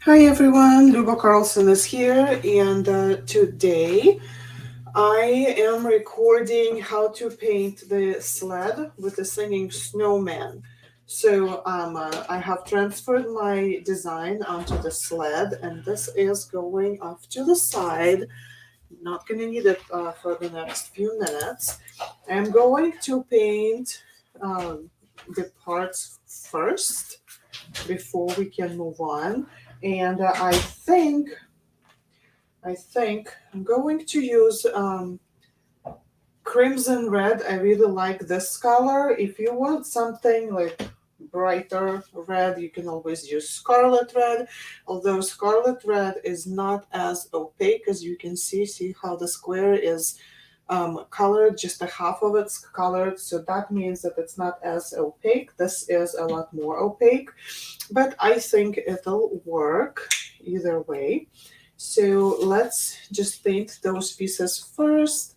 Hi everyone, Luba Carlson is here, and today I am recording how to paint the sled with the singing snowman. I have transferred my design onto the sled, and this is going off to the side. Not going to need it for the next few minutes. I'm going to paint the parts first before we can move on. And I think I'm going to use crimson red. I really like this color. If you want something like brighter red, you can always use scarlet red. Although scarlet red is not as opaque as you can see. See how the square is colored, just a half of it's colored, so that means that it's not as opaque. This is a lot more opaque, but I think it'll work either way. So let's just paint those pieces first,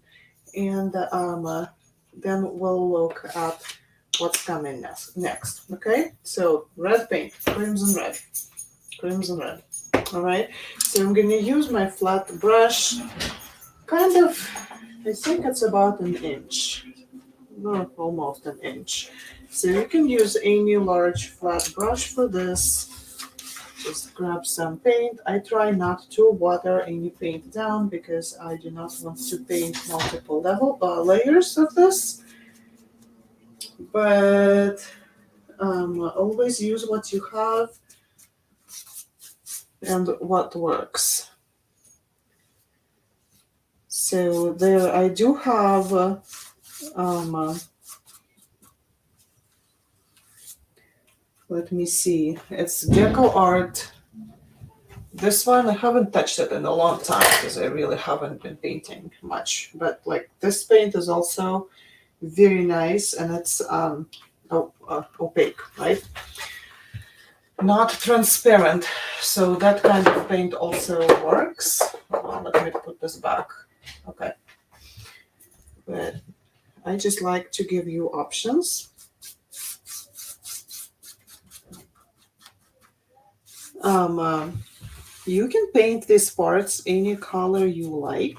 and then we'll look at what's coming next. Okay, so red paint, crimson red, crimson red. All right, so I'm gonna use my flat brush, kind of, I think it's about an inch, no, almost an inch. So you can use any large flat brush for this. Just grab some paint. I try not to water any paint down because I do not want to paint multiple layers of this. But always use what you have and what works. So there, I do have. Let me see. It's Deco Art. This one, I haven't touched it in a long time because I really haven't been painting much. But like this paint is also very nice, and it's opaque, right? Not transparent. So that kind of paint also works. Well, let me put this back. Okay. But I just like to give you options. Um, uh, you can paint these parts any color you like.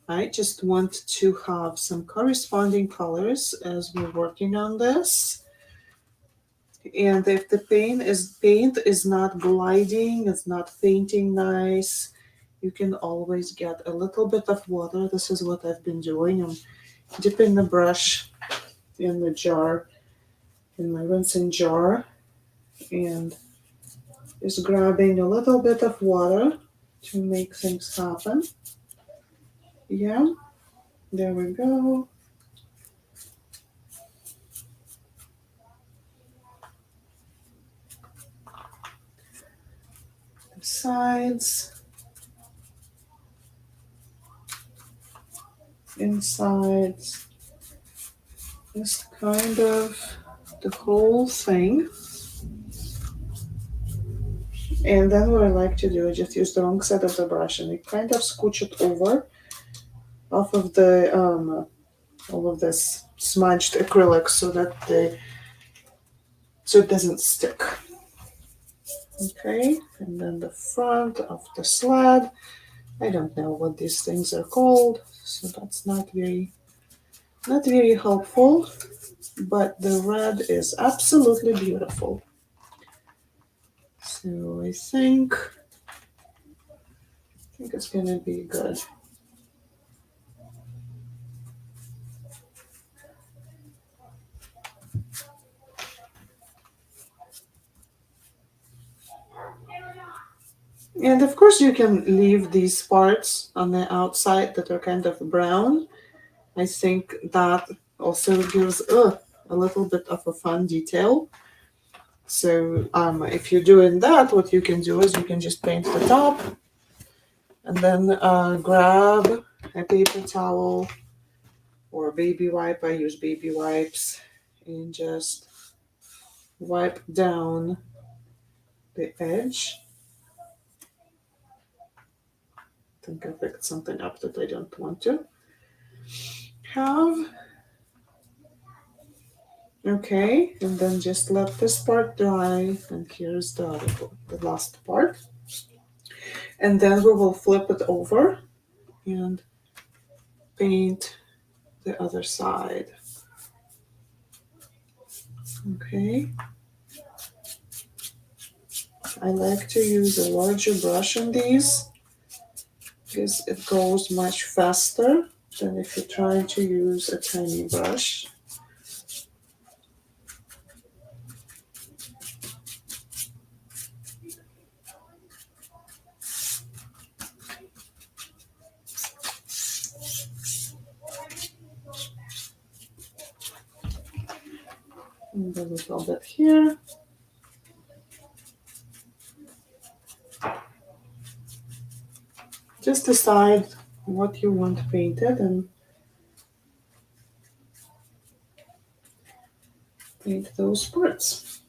I just want to have some corresponding colors as we're working on this. And if the paint is not gliding, it's not painting nice, you can always get a little bit of water. This is what I've been doing. I'm dipping the brush in the jar, in my rinsing jar, and just grabbing a little bit of water to make things happen. Yeah, there we go. The sides, insides, just kind of the whole thing. And then what I like to do is just use the wrong side of the brush and I kind of scooch it over off of the all of this smudged acrylic so it doesn't stick. Okay, and then the front of the sled. I don't know what these things are called, so that's not very helpful. But the red is absolutely beautiful. So I think it's gonna be good. And of course, you can leave these parts on the outside that are kind of brown. I think that also gives a little bit of a fun detail. So if you're doing that, what you can do is you can just paint the top and then grab a paper towel or a baby wipe. I use baby wipes and just wipe down the edge. I think I picked something up that I don't want to have. Okay, and then just let this part dry. And here's the last part. And then we will flip it over and paint the other side. Okay. I like to use a larger brush on these because it goes much faster than if you try to use a tiny brush. And a little bit here. Just decide what you want painted and paint those parts.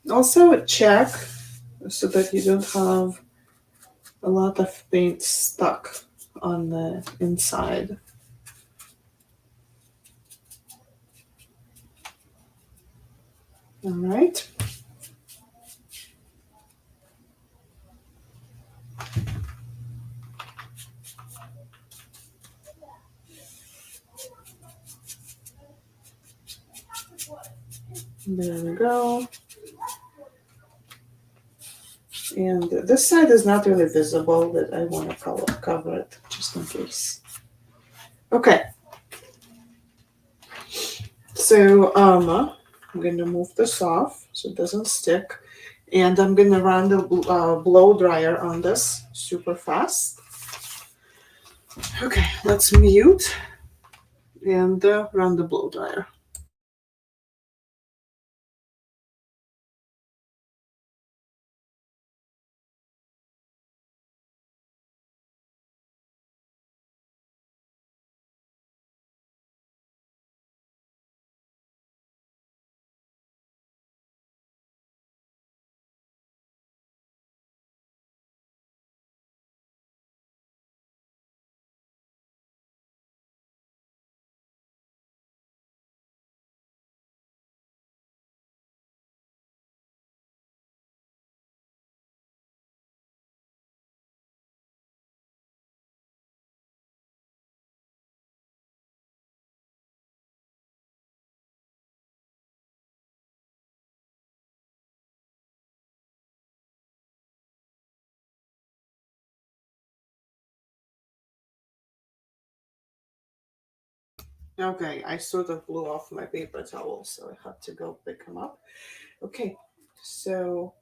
Also check so that you don't have a lot of paint stuck on the inside. All right. There we go. And this side is not really visible, but I want to cover it just in case. Okay. So I'm gonna move this off so it doesn't stick, and I'm gonna run the blow dryer on this super fast. Okay, let's mute and run the blow dryer. Okay, I sort of blew off my paper towel, so I had to go pick them up. Okay, so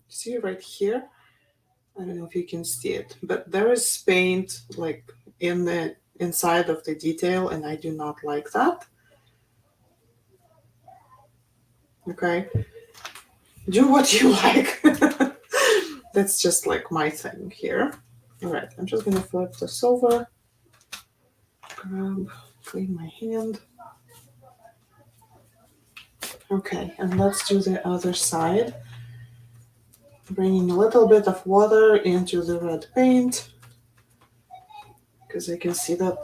see right here. I don't know if you can see it, but there is paint like in the inside of the detail, and I do not like that. Okay, do what you like. That's just like my thing here. All right, I'm just gonna flip this over, grab, clean my hand. Okay, and let's do the other side. Bringing a little bit of water into the red paint because I can see that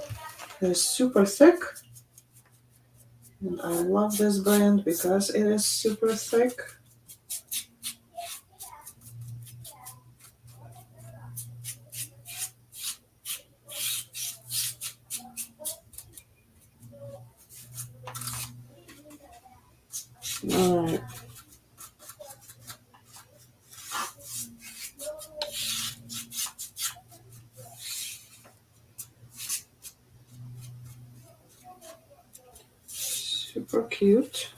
it's super thick. And I love this brand because it is super thick. All right. Super cute.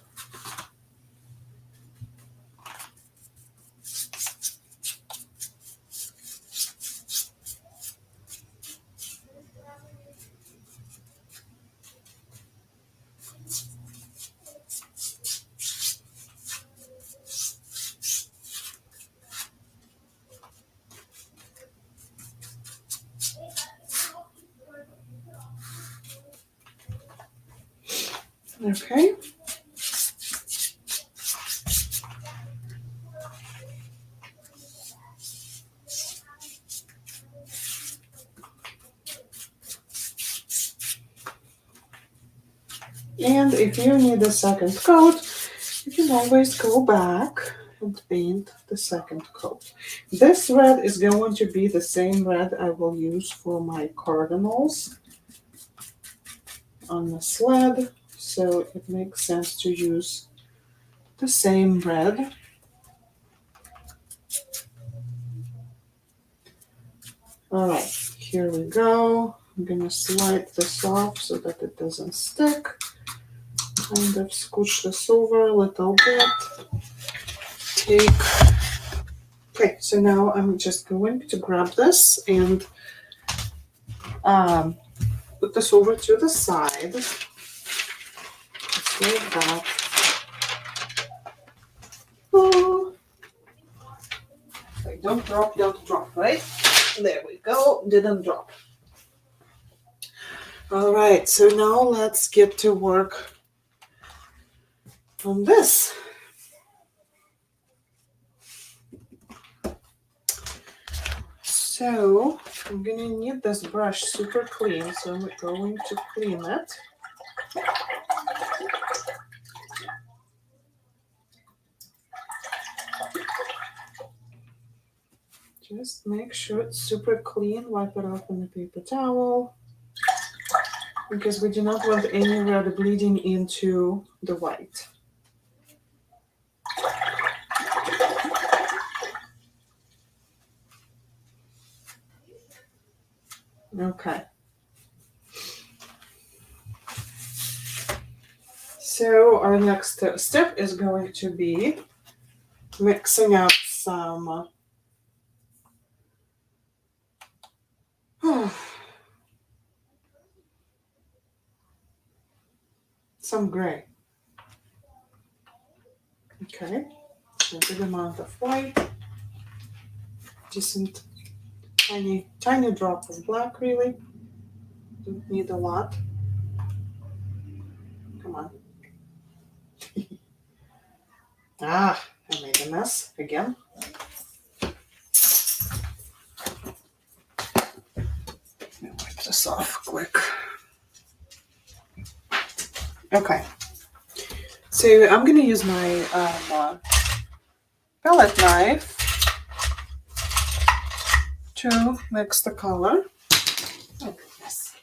Okay. And if you need a second coat, you can always go back and paint the second coat. This red is going to be the same red I will use for my cardinals on the sled, so it makes sense to use the same red. All right, here we go. I'm gonna slide this off so that it doesn't stick. Kind of scooch this over a little bit. Okay, so now I'm just going to grab this and put this over to the side. Just like that. Oh. Like, don't drop, right? There we go, didn't drop. All right, so now let's get to work on this. So I'm gonna need this brush super clean, so I'm going to clean it. Just make sure it's super clean, wipe it off on a paper towel, because we do not want any red bleeding into the white. Okay. So our next step is going to be mixing up some some gray. Okay, a good amount of white, decent tiny drop of black, really. Don't need a lot. Come on. I made a mess again. Let me wipe this off quick. Okay. So I'm gonna use my palette knife to mix the color. Oh goodness.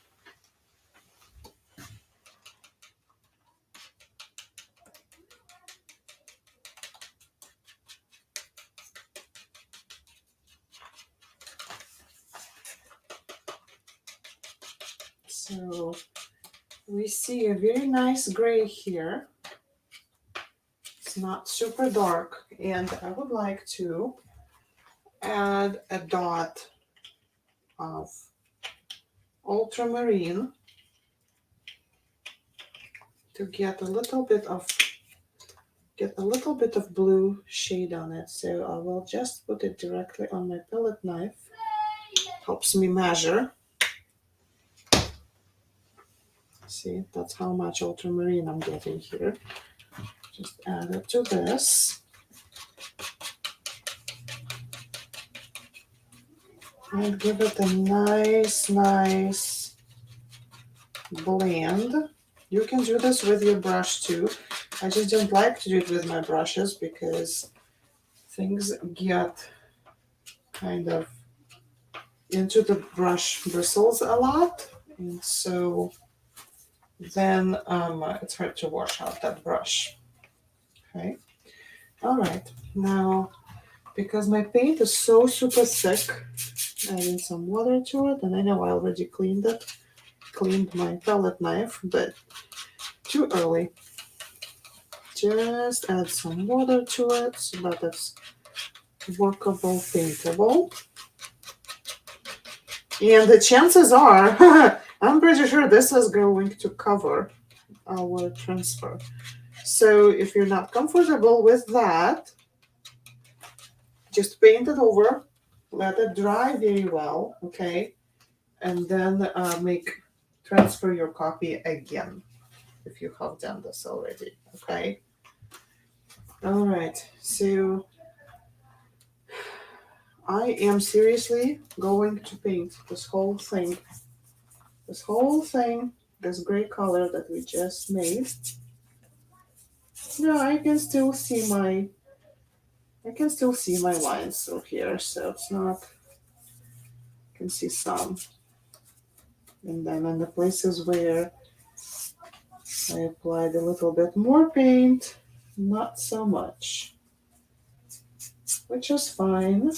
So we see a very nice gray here. It's not super dark, and I would like to add a dot of ultramarine to get a little bit of blue shade on it. So I will just put it directly on my palette knife. Helps me measure. See, that's how much ultramarine I'm getting here. Just add it to this. And give it a nice blend. You can do this with your brush too. I just don't like to do it with my brushes because things get kind of into the brush bristles a lot. And so then it's hard to wash out that brush. Okay. All right. Now, because my paint is so super thick, adding some water to it, and I know I already cleaned my palette knife, but too early. Just add some water to it so that it's workable, paintable. And the chances are, I'm pretty sure this is going to cover our transfer. So if you're not comfortable with that, just paint it over, let it dry very well, okay? And then transfer your copy again if you have done this already, okay? All right, so I am seriously going to paint this whole thing this gray color that we just made. No, I can still see my lines through here, so it's not, I can see some. And then in the places where I applied a little bit more paint, not so much, which is fine.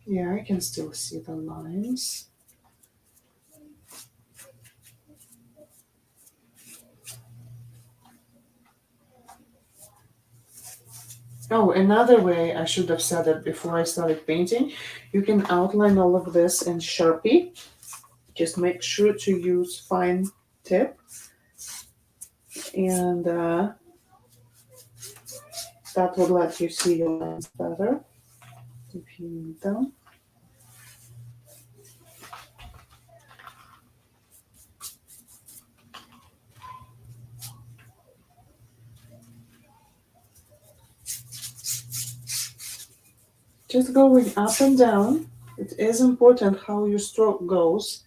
Yeah, I can still see the lines. Oh, another way, I should have said it before I started painting, you can outline all of this in Sharpie. Just make sure to use fine tip, and that will let you see your lines better if you need them. Just going up and down. It is important how your stroke goes.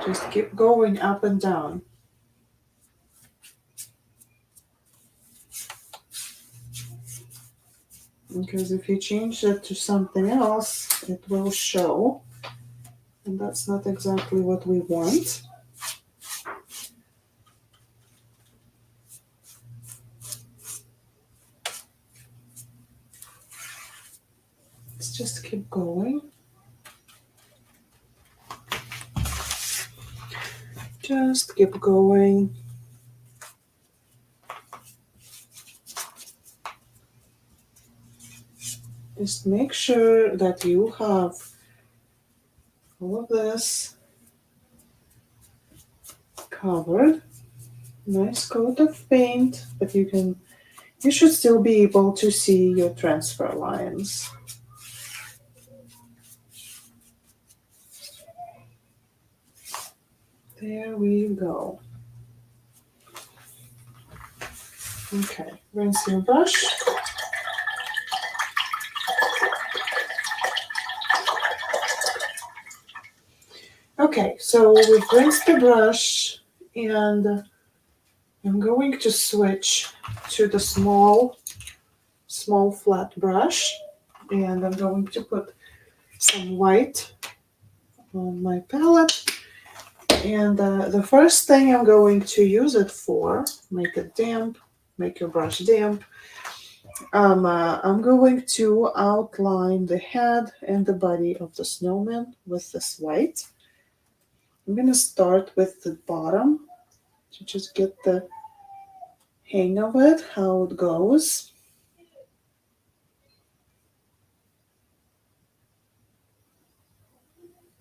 Just keep going up and down. Because if you change it to something else, it will show. And that's not exactly what we want. Let's just keep going. Just keep going. Just make sure that you have all of this covered. Nice coat of paint, but you should still be able to see your transfer lines. There we go. Okay, rinse your brush. Okay, so we've rinsed the brush, and I'm going to switch to the small flat brush, and I'm going to put some white on my palette. And the first thing I'm going to use it for, make it damp, make your brush damp. I'm going to outline the head and the body of the snowman with this white. I'm going to start with the bottom to just get the hang of it, how it goes.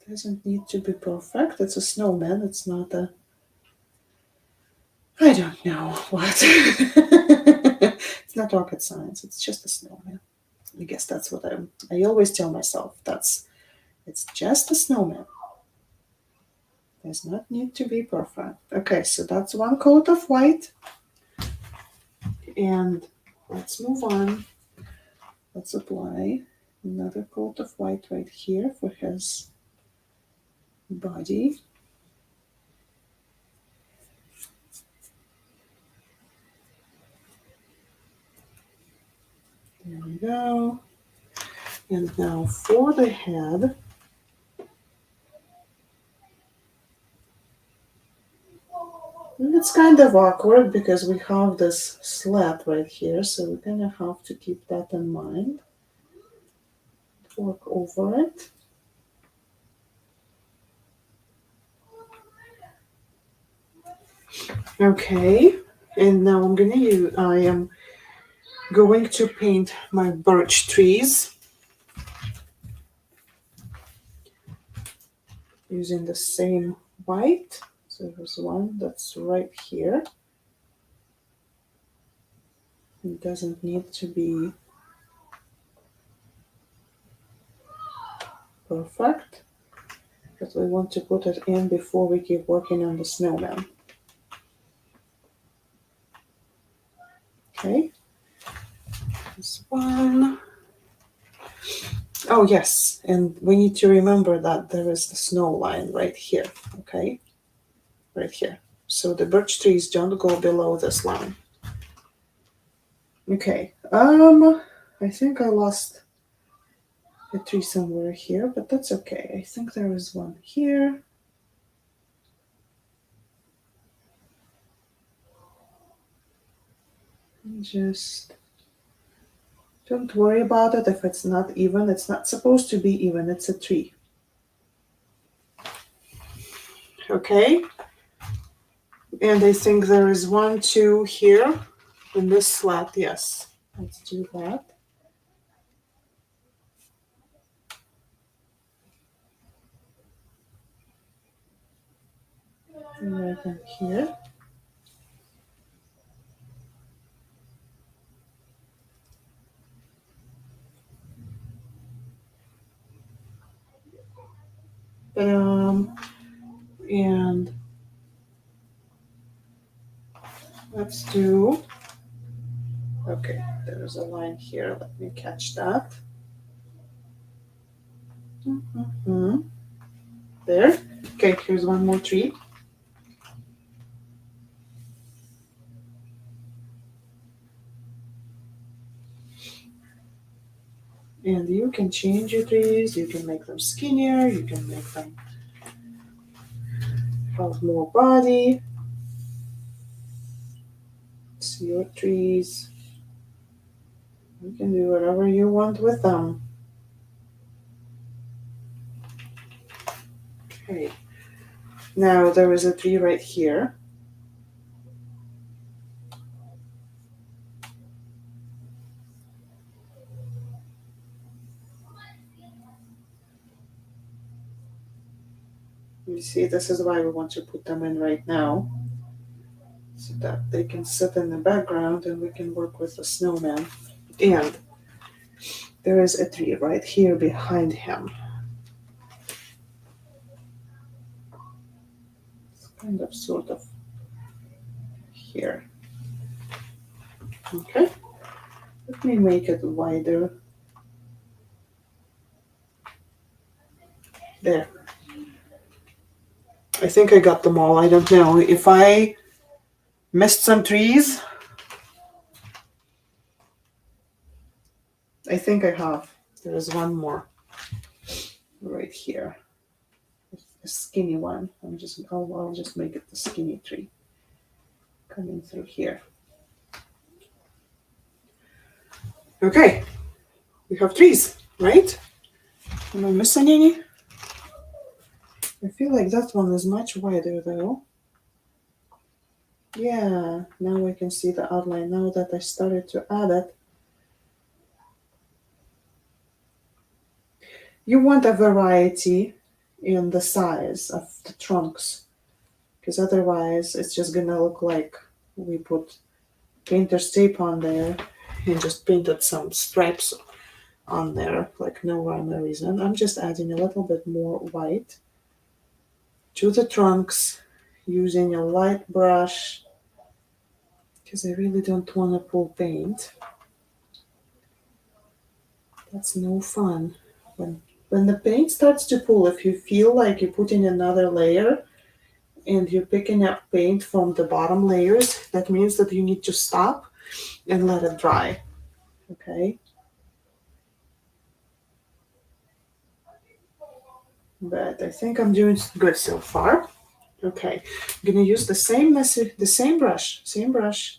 Doesn't need to be perfect. It's a snowman. It's not a, I don't know what. It's not rocket science. It's just a snowman. I guess that's what I always tell myself. It's just a snowman. Does not need to be perfect. Okay, so that's one coat of white. And let's move on. Let's apply another coat of white right here for his body. There we go. And now for the head. And it's kind of awkward because we have this slat right here, so we're gonna have to keep that in mind. Work over it. Okay, and now I am going to paint my birch trees using the same white. So there's one that's right here. It doesn't need to be perfect. But we want to put it in before we keep working on the snowman. Okay, this one. Oh yes, and we need to remember that there is the snow line right here, okay? Right here. So the birch trees don't go below this line. Okay, I think I lost a tree somewhere here, but that's okay. I think there is one here. Just don't worry about it if it's not even. It's not supposed to be even. It's a tree. Okay. And I think there is one, two here in this slat. Yes. Let's do that. And right in here. And let's do, okay, there's a line here. Let me catch that. Mm-hmm. There. Okay, here's one more tree. And you can change your trees. You can make them skinnier. You can make them have more body. It's your trees. You can do whatever you want with them. Okay. Now there is a tree right here. You see, this is why we want to put them in right now, so that they can sit in the background and we can work with the snowman. And there is a tree right here behind him. It's kind of sort of here. Okay, let me make it wider. There. I think I got them all. I don't know. If I missed some trees, I think I have. There is one more right here. A skinny one. I'll just make it the skinny tree coming through here. Okay, we have trees, right? Am I missing any? I feel like that one is much wider though. Yeah, now I can see the outline now that I started to add it. You want a variety in the size of the trunks, because otherwise it's just gonna look like we put painter's tape on there and just painted some stripes on there, like no rhyme or reason. I'm just adding a little bit more white to the trunks using a light brush because I really don't want to pull paint. That's no fun. When the paint starts to pull, if you feel like you're putting another layer and you're picking up paint from the bottom layers, that means that you need to stop and let it dry. Okay? But I think I'm doing good so far. Okay, I'm gonna use the same brush,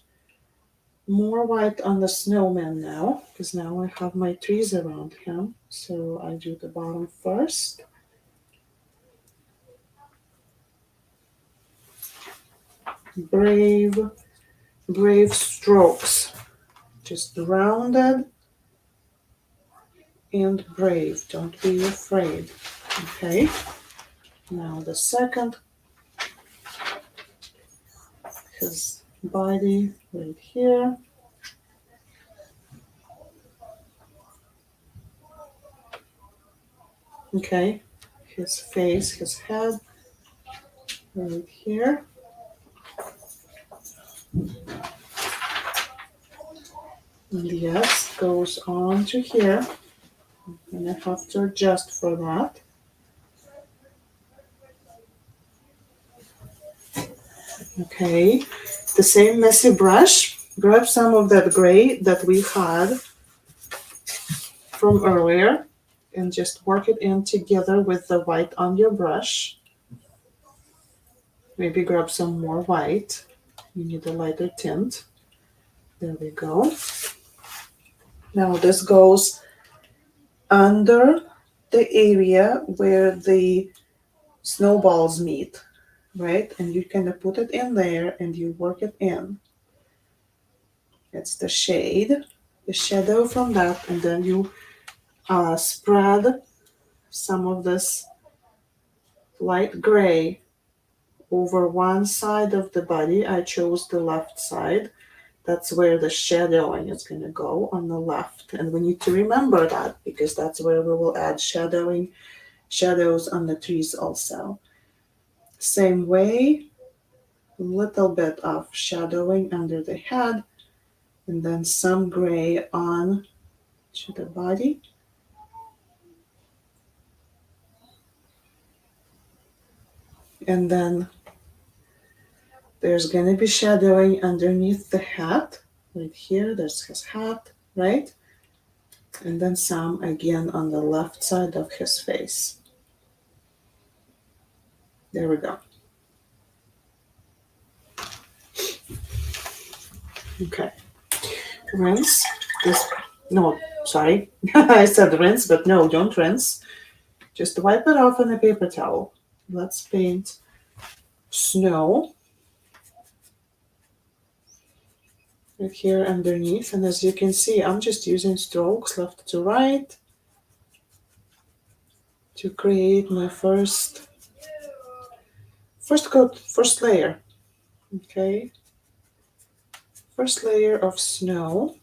more white on the snowman now, because now I have my trees around him. So I do the bottom first. Brave strokes, just rounded and brave. Don't be afraid. Okay, now the second, his body right here. Okay, his face, his head, right here. And yes, goes on to here. And I have to adjust for that. Okay, the same messy brush. Grab some of that gray that we had from earlier and just work it in together with the white on your brush. Maybe grab some more white. You need a lighter tint. There we go. Now this goes under the area where the snowballs meet, right? And you kind of put it in there and you work it in. It's the shade, the shadow from that, and then you spread some of this light gray over one side of the body. I chose the left side. That's where the shadowing is going to go, on the left. And we need to remember that because that's where we will add shadows on the trees also. Same way, a little bit of shadowing under the head and then some gray on to the body. And then there's going to be shadowing underneath the hat. Right here, there's his hat, right? And then some again on the left side of his face. There we go. Okay. Rinse this. No, sorry. I said rinse, but no, don't rinse. Just wipe it off on a paper towel. Let's paint snow right here underneath. And as you can see, I'm just using strokes left to right to create my first coat, first layer. Okay. First layer of snow.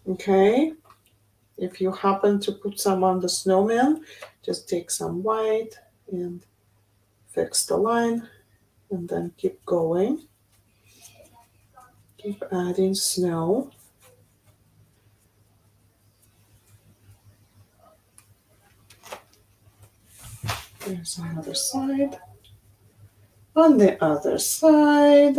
Okay. If you happen to put some on the snowman, just take some white and fix the line and then keep going. Keep adding snow. There's another side. On the other side.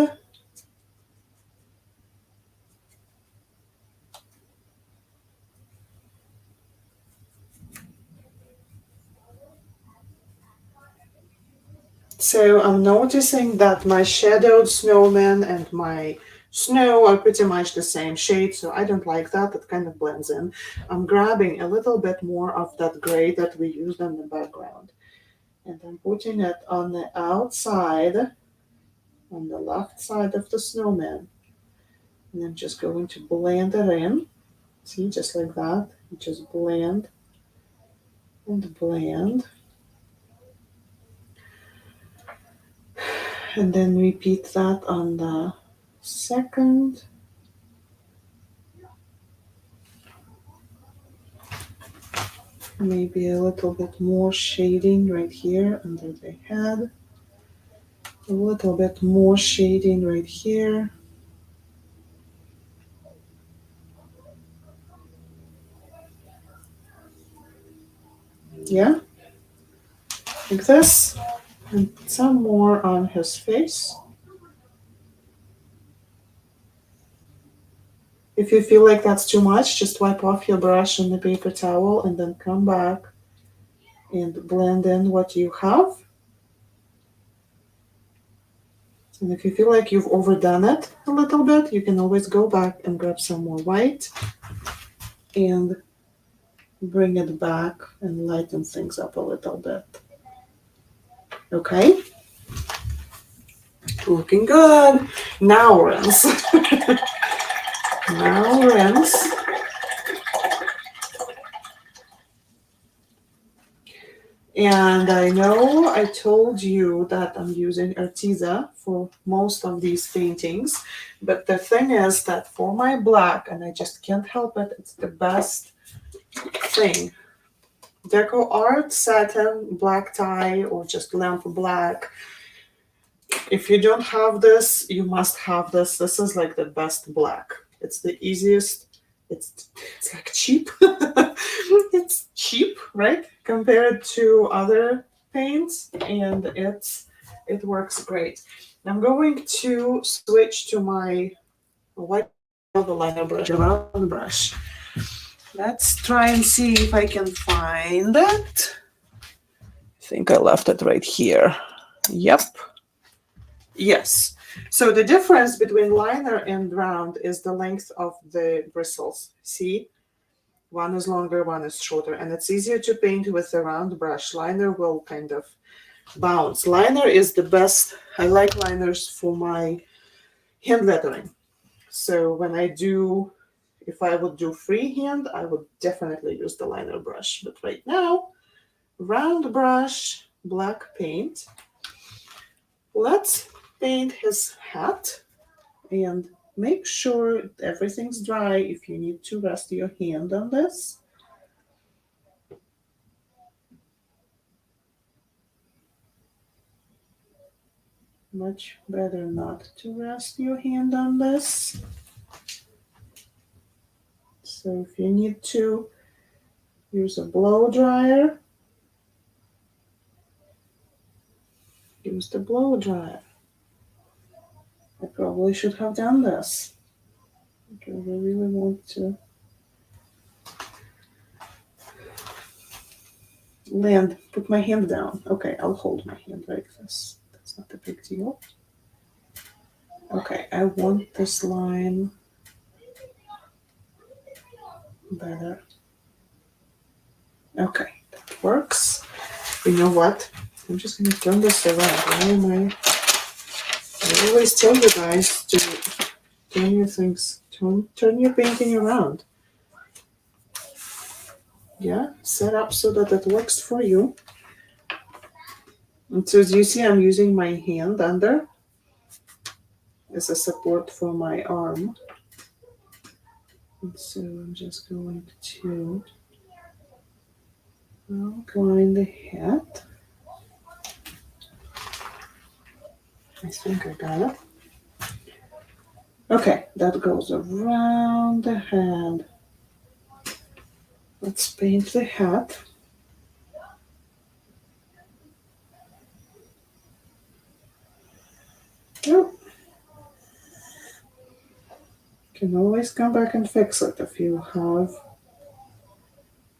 So I'm noticing that my shadowed snowman and my snow are pretty much the same shade, so I don't like that. It kind of blends in. I'm grabbing a little bit more of that gray that we used on the background. And I'm putting it on the outside, on the left side of the snowman. And I'm just going to blend it in. See, just like that. You just blend and blend. And then repeat that on the second. Maybe a little bit more shading right here under the head. A little bit more shading right here. Yeah, like this. And some more on his face. If you feel like that's too much, just wipe off your brush on the paper towel and then come back and blend in what you have. And if you feel like you've overdone it a little bit, you can always go back and grab some more white and bring it back and lighten things up a little bit. Okay? Looking good. Now rinse. Now rinse. And I know I told you that I'm using Arteza for most of these paintings, but the thing is that for my black, and I just can't help it, it's the best thing. Deco Art, satin, black tie, or just lamp black. If you don't have this, you must have this. This is like the best black. It's the easiest. It's like cheap. It's cheap, right? Compared to other paints, and it works great. I'm going to switch to my what the liner brush, the round brush. Let's try and see if I can find it. I think I left it right here. Yep. Yes. So the difference between liner and round is the length of the bristles. See? One is longer, one is shorter, and it's easier to paint with a round brush. Liner will kind of bounce. Liner is the best. I like liners for my hand lettering. So when I do, if I would do freehand, I would definitely use the liner brush. But right now, round brush, black paint. Let's paint his hat and make sure everything's dry. If you need to rest your hand on this, much better not to rest your hand on this. So if you need to use a blow dryer, use the blow dryer. I probably should have done this because I really want to land, put my hand down. Okay, I'll hold my hand like this. That's not a big deal. Okay, I want this line better. Okay, that works. You know what? I'm just gonna turn this around. Why am I always tell you guys to turn your things, turn your painting around. Yeah, set up so that it works for you. And so as you see, I'm using my hand under as a support for my arm. And so I'm just going to outline the hat. I think I got it. Okay, that goes around the head. Let's paint the hat. Oh. Can always come back and fix it if you have.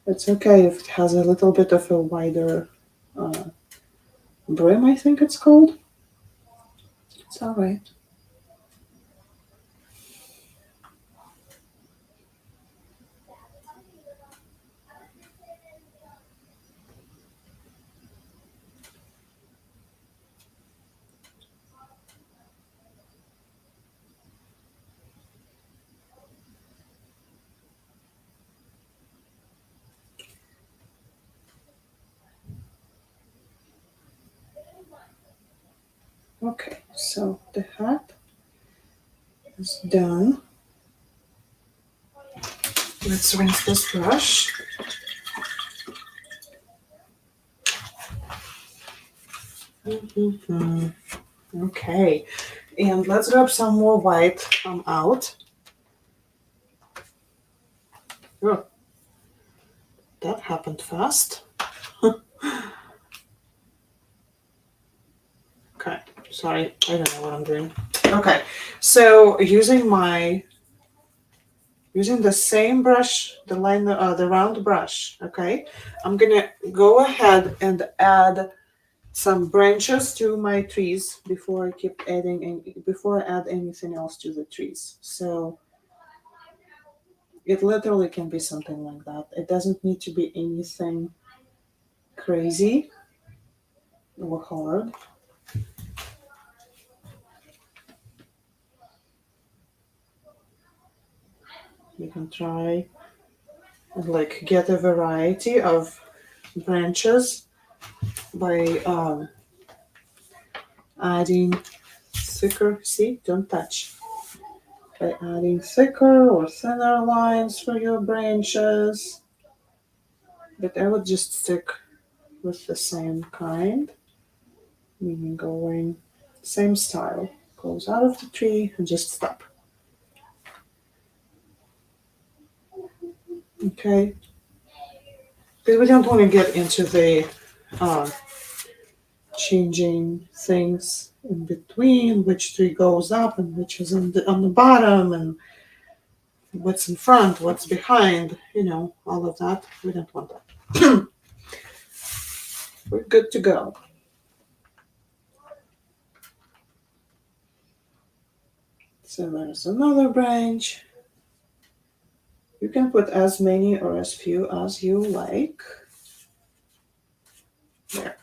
It's okay if it has a little bit of a wider brim, I think it's called. It's all right. Okay, so the hat is done. Let's rinse this brush. Okay, and let's grab some more white out. Oh, that happened fast. Okay, sorry, I don't know what I'm doing. Okay, so using the same brush, the round brush. Okay, I'm gonna go ahead and add some branches to my trees before I add anything else to the trees. So it literally can be something like that. It doesn't need to be anything crazy or hard. You can try and like get a variety of branches by adding thicker, see, don't touch, by adding thicker or thinner lines for your branches. But I would just stick with the same kind, meaning going same style. Goes out of the tree and just stop. Okay, because we don't want to get into the uh, changing things in between, which tree goes up and which is on the bottom, and what's in front, what's behind, all of that. We don't want that. We're good to go. So there's another branch. You can put as many or as few as you like. There.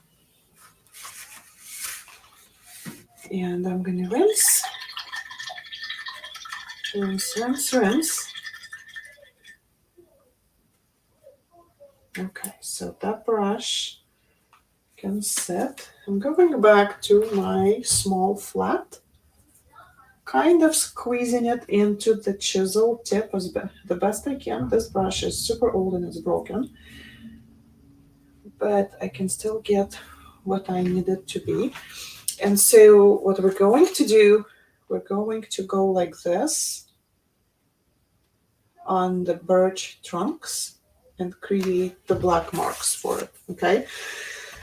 And I'm going to rinse, rinse, rinse, rinse. Okay, so that brush can sit. I'm going back to my small flat, kind of squeezing it into the chisel tip as the best I can. This brush is super old and it's broken, but I can still get what I need it to be. And so what we're going to do, we're going to go like this on the birch trunks and create the black marks for it, okay?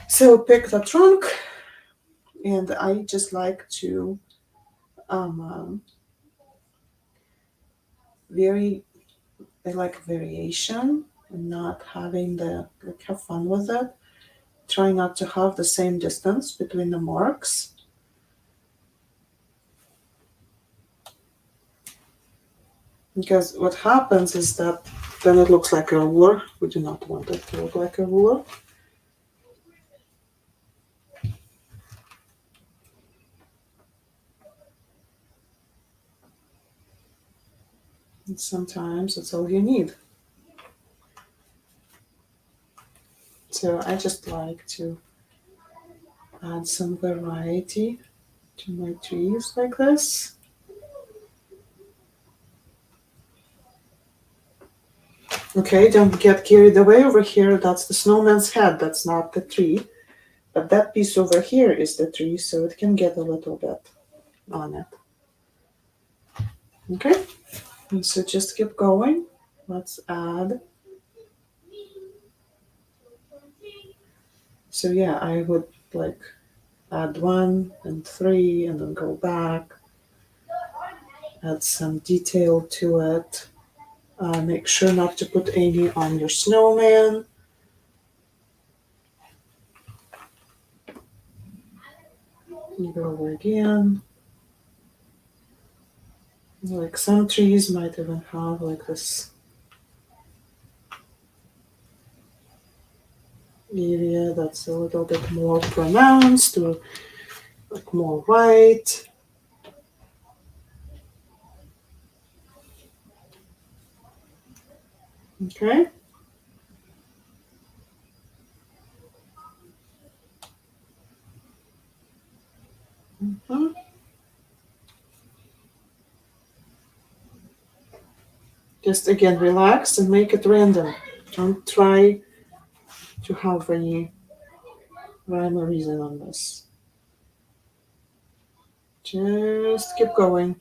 So pick the trunk, and I just like to vary. I like variation and not having have fun with it. Try not to have the same distance between the marks. Because what happens is that then it looks like a ruler. We do not want it to look like a ruler. And sometimes that's all you need. So I just like to add some variety to my trees like this. Okay, don't get carried away over here. That's the snowman's head. That's not the tree. But that piece over here is the tree, so it can get a little bit on it. Okay, and so just keep going. Let's add. So yeah, I would like add 1 and 3 and then go back. Add some detail to it. Make sure not to put any on your snowman. You go over again. Like some trees might even have like this area that's a little bit more pronounced or like more white. Okay. Mhm. Just again, relax and make it random. Don't try to have any rhyme or reason on this. Just keep going.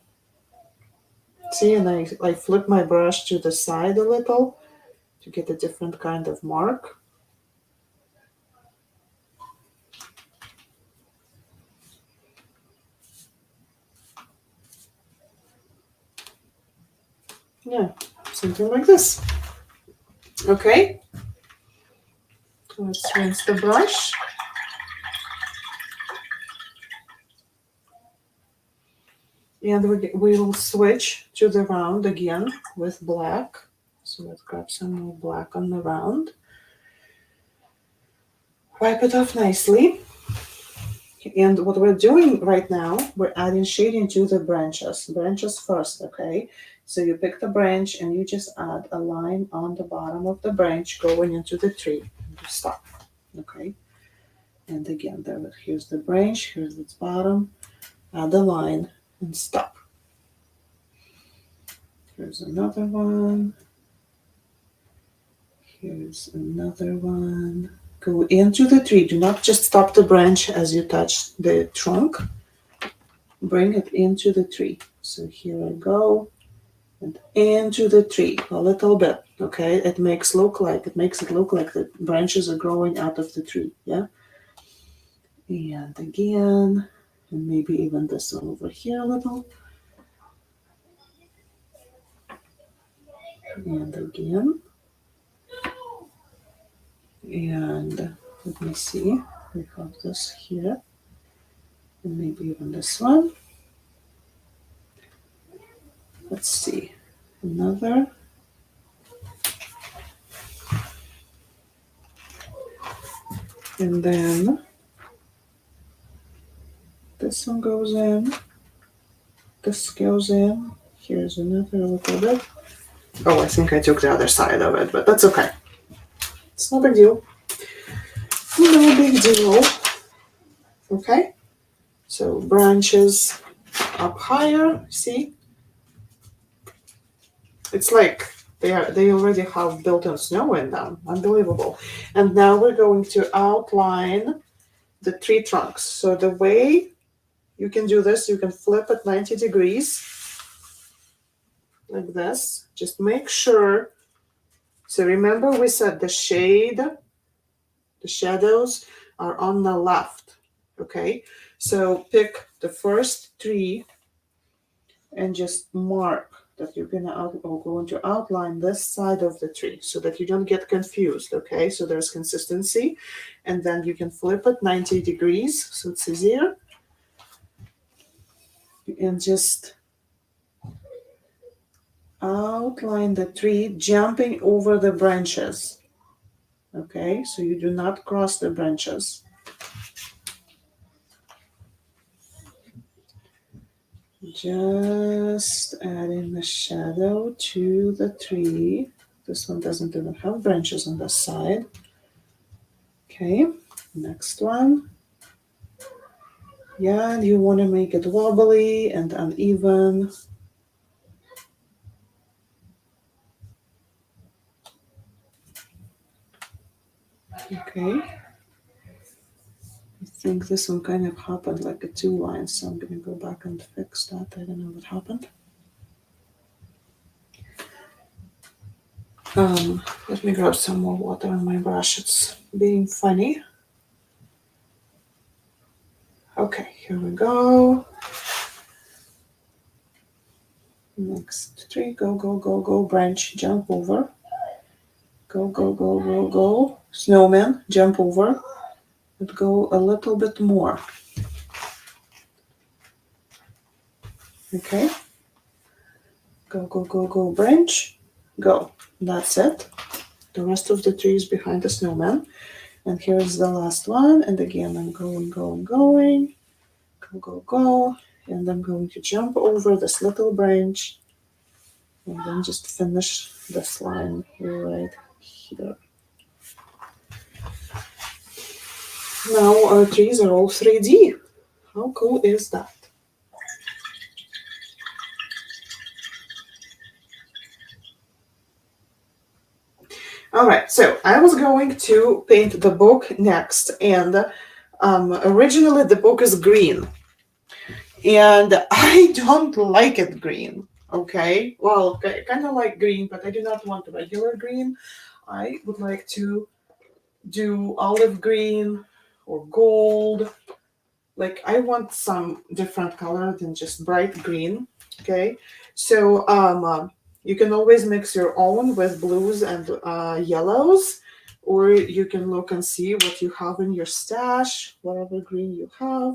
See, and I flip my brush to the side a little to get a different kind of mark. Yeah, something like this. Okay, let's rinse the brush. And we'll switch to the round again with black. So let's grab some more black on the round. Wipe it off nicely. And what we're doing right now, we're adding shading to the branches. Branches first, okay? So you pick the branch and you just add a line on the bottom of the branch going into the tree. Stop, okay? And again, here's the branch, here's its bottom, add a line and stop. Here's another one. Here's another one. Go into the tree. Do not just stop the branch as you touch the trunk. Bring it into the tree. So here I go. And into the tree a little bit. Okay, it makes it look like the branches are growing out of the tree. Yeah. And again, and maybe even this one over here a little. And again. And let me see. We have this here. And maybe even this one. Let's see. Another. And then this one goes in. This goes in. Here's another little bit. Oh, I think I took the other side of it, but that's okay. It's no big deal. No big deal. Okay. So branches up higher. See? It's like they already have built-in snow in them. Unbelievable. And now we're going to outline the tree trunks. So the way you can do this, you can flip it 90 degrees like this. Just make sure. So remember we said the shadows are on the left. Okay. So pick the first tree and just mark that you're going to outline this side of the tree so that you don't get confused. Okay. So there's consistency, and then you can flip it 90 degrees so it's easier. And just outline the tree, jumping over the branches. Okay, so you do not cross the branches. Just adding the shadow to the tree. This one doesn't even have branches on this side. Okay, next one. Yeah, and you want to make it wobbly and uneven. Okay. I think this one kind of happened like a 2 lines, so I'm going to go back and fix that. I don't know what happened. Let me grab some more water on my brush. It's being funny. Okay, here we go. Next tree, go, go, go, go, branch, jump over. Go, go, go, go, go. Snowman, jump over. And go a little bit more. Okay. Go, go, go, go, branch. Go. That's it. The rest of the tree is behind the snowman. And here's the last one. And again, I'm going, going, going. Go, go, go. And I'm going to jump over this little branch. And then just finish this line right here. Now our trees are all 3D. How cool is that? All right, so I was going to paint the book next, and originally the book is green, and I don't like it green. Okay, well, I kind of like green, but I do not want regular green. I would like to do olive green or gold. Like I want some different color than just bright green. Okay, so you can always mix your own with blues and yellows, or you can look and see what you have in your stash, whatever green you have.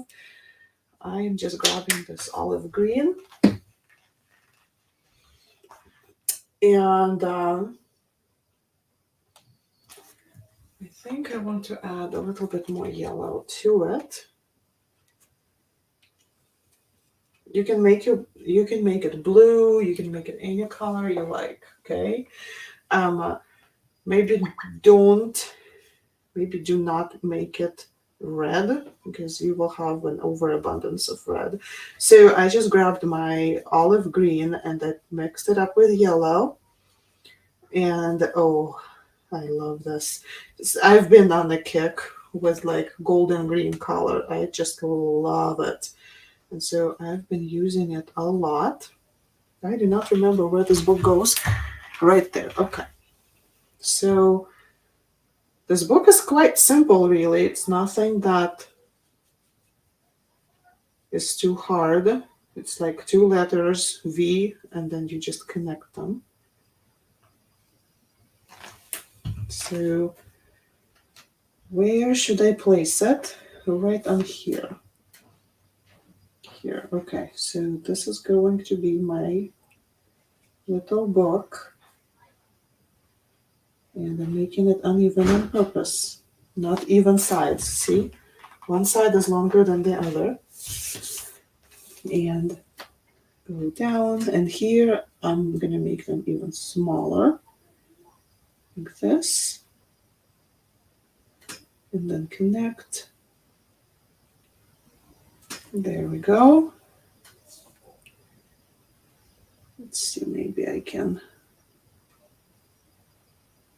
I am just grabbing this olive green. And I think I want to add a little bit more yellow to it. You can make it blue, you can make it any color you like, okay? Maybe do not make it red because you will have an overabundance of red. So I just grabbed my olive green and I mixed it up with yellow. And oh, I love this. I've been on a kick with like golden green color. I just love it. And so I've been using it a lot. I do not remember where this book goes. Right there. Okay. So this book is quite simple, really. It's nothing that is too hard. It's like two letters, V, and then you just connect them. So where should I place it? Right on here. Here. Okay. So this is going to be my little book. And I'm making it uneven on purpose. Not even sides. See? One side is longer than the other. And go down. And here I'm going to make them even smaller. Like this. And then connect. There we go. Let's see, maybe I can.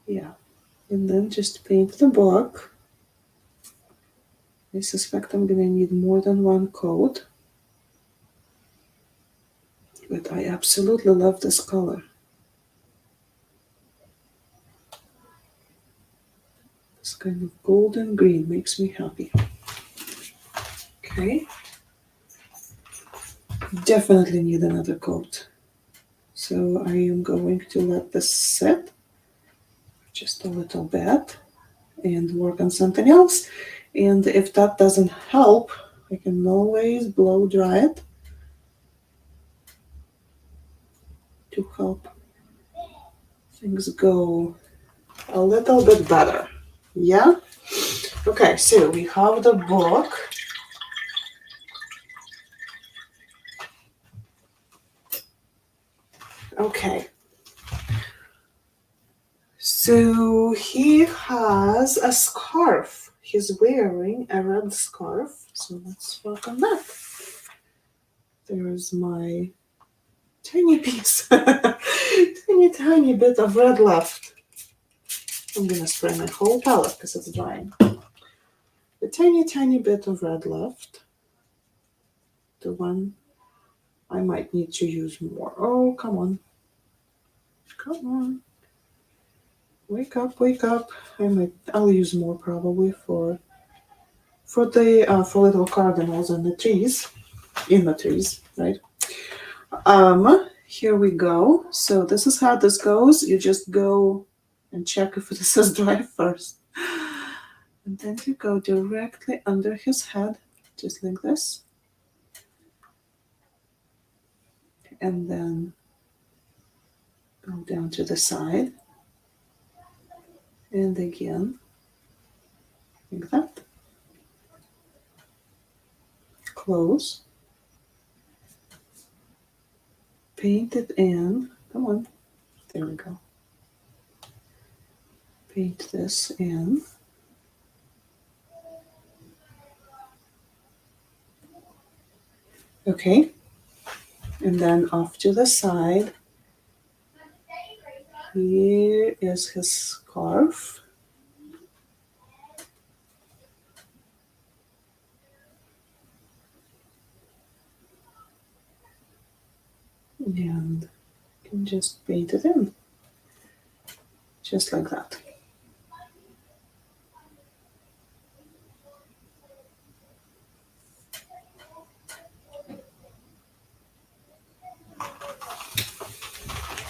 Yeah. And then just paint the book. I suspect I'm going to need more than one coat. But I absolutely love this color. This kind of golden green makes me happy. Okay. Definitely need another coat. So I am going to let this sit just a little bit and work on something else. And if that doesn't help, I can always blow dry it to help things go a little bit better. Yeah? Okay, so we have the book. Okay. So he has a scarf. He's wearing a red scarf. So let's work on that. There's my tiny piece. tiny bit of red left. I'm gonna spray my whole palette because it's drying. A tiny bit of red left. The one I might need to use more. Oh, come on. Come on. Wake up, wake up. I'll use more probably for the for little cardinals and the trees. In the trees, right? Here we go. So this is how this goes. You just go and check if this is dry first. And then you go directly under his head, just like this. And then go down to the side. And again, like that. Close. Paint it in. Come on. There we go. Paint this in. Okay. And then off to the side. Here is his scarf. And you can just paint it in. Just like that.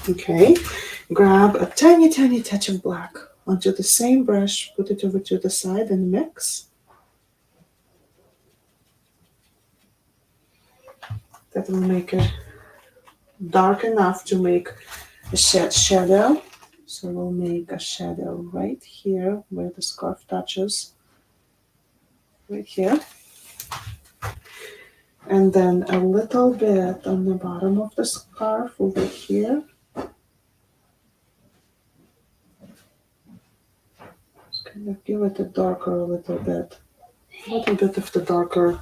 Okay, grab a tiny touch of black onto the same brush, put it over to the side and mix. That will make it dark enough to make a shadow. So we'll make a shadow right here where the scarf touches, right here. And then a little bit on the bottom of the scarf over here. Just kind of give it a darker a little bit a little bit of the darker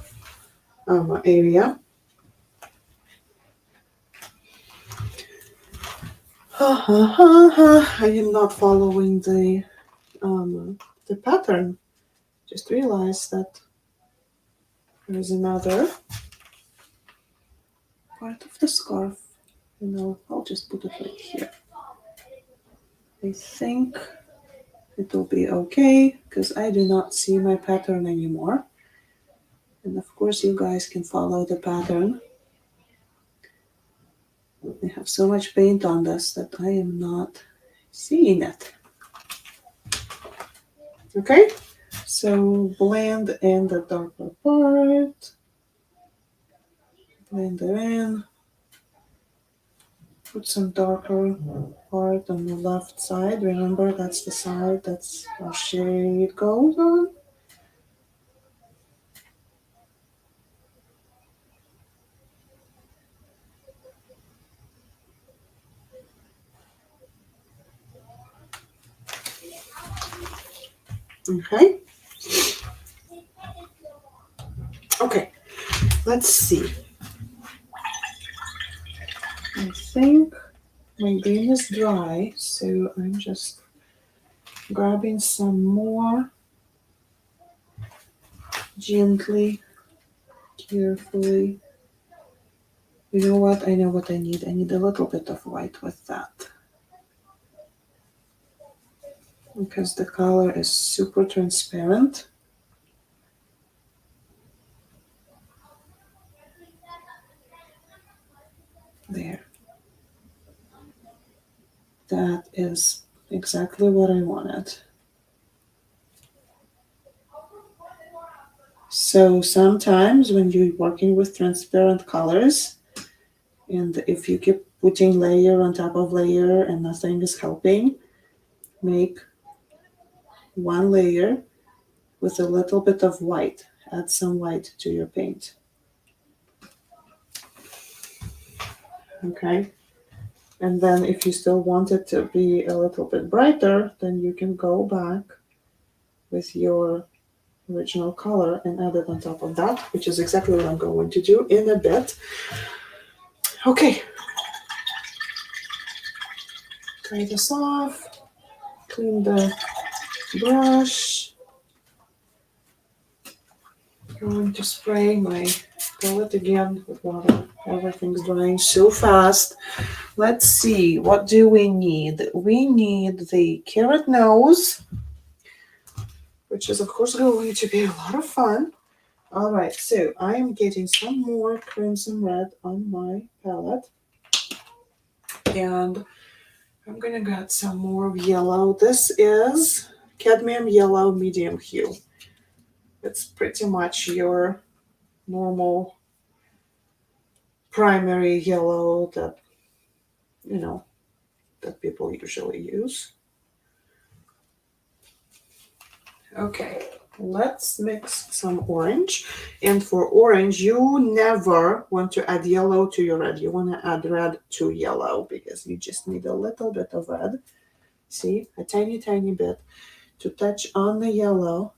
area. I am not following the pattern. Just realized that there is another part of the scarf. I'll just put it right here. I think it will be okay because I do not see my pattern anymore. And of course you guys can follow the pattern. I have so much paint on this that I am not seeing it. Okay, so blend in the darker part. Blend it in. Put some darker part on the left side. Remember, that's the side that's our shade goes on. Okay. Okay, let's see. I think my green is dry, so I'm just grabbing some more gently, carefully. You know what? I know what I need. I need a little bit of white with that. Because the color is super transparent. There. That is exactly what I wanted. So sometimes when you're working with transparent colors, and if you keep putting layer on top of layer and nothing is helping, make one layer with a little bit of white. Add some white to your paint. Okay. And then if you still want it to be a little bit brighter, then you can go back with your original color and add it on top of that, which is exactly what I'm going to do in a bit. Okay. Dry this off. Clean the brush. Going to spray my palette again with water. Everything's drying so fast. Let's see, what do we need? We need the carrot nose, which is of course going to be a lot of fun. All right, so I am getting some more crimson red on my palette. And I'm gonna get some more yellow. This is cadmium yellow medium hue. It's pretty much your normal primary yellow that that people usually use. Okay, let's mix some orange. And for orange, you never want to add yellow to your red. You want to add red to yellow because you just need a little bit of red. See, a tiny, tiny bit to touch on the yellow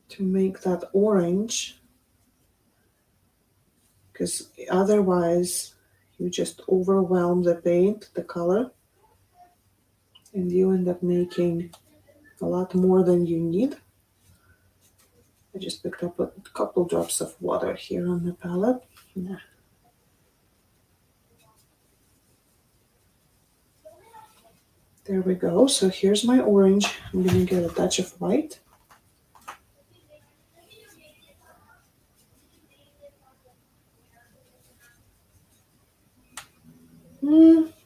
to make that orange. Because otherwise, you just overwhelm the paint, the color, and you end up making a lot more than you need. I just picked up a couple drops of water here on the palette. Yeah. There we go. So here's my orange. I'm going to get a touch of white.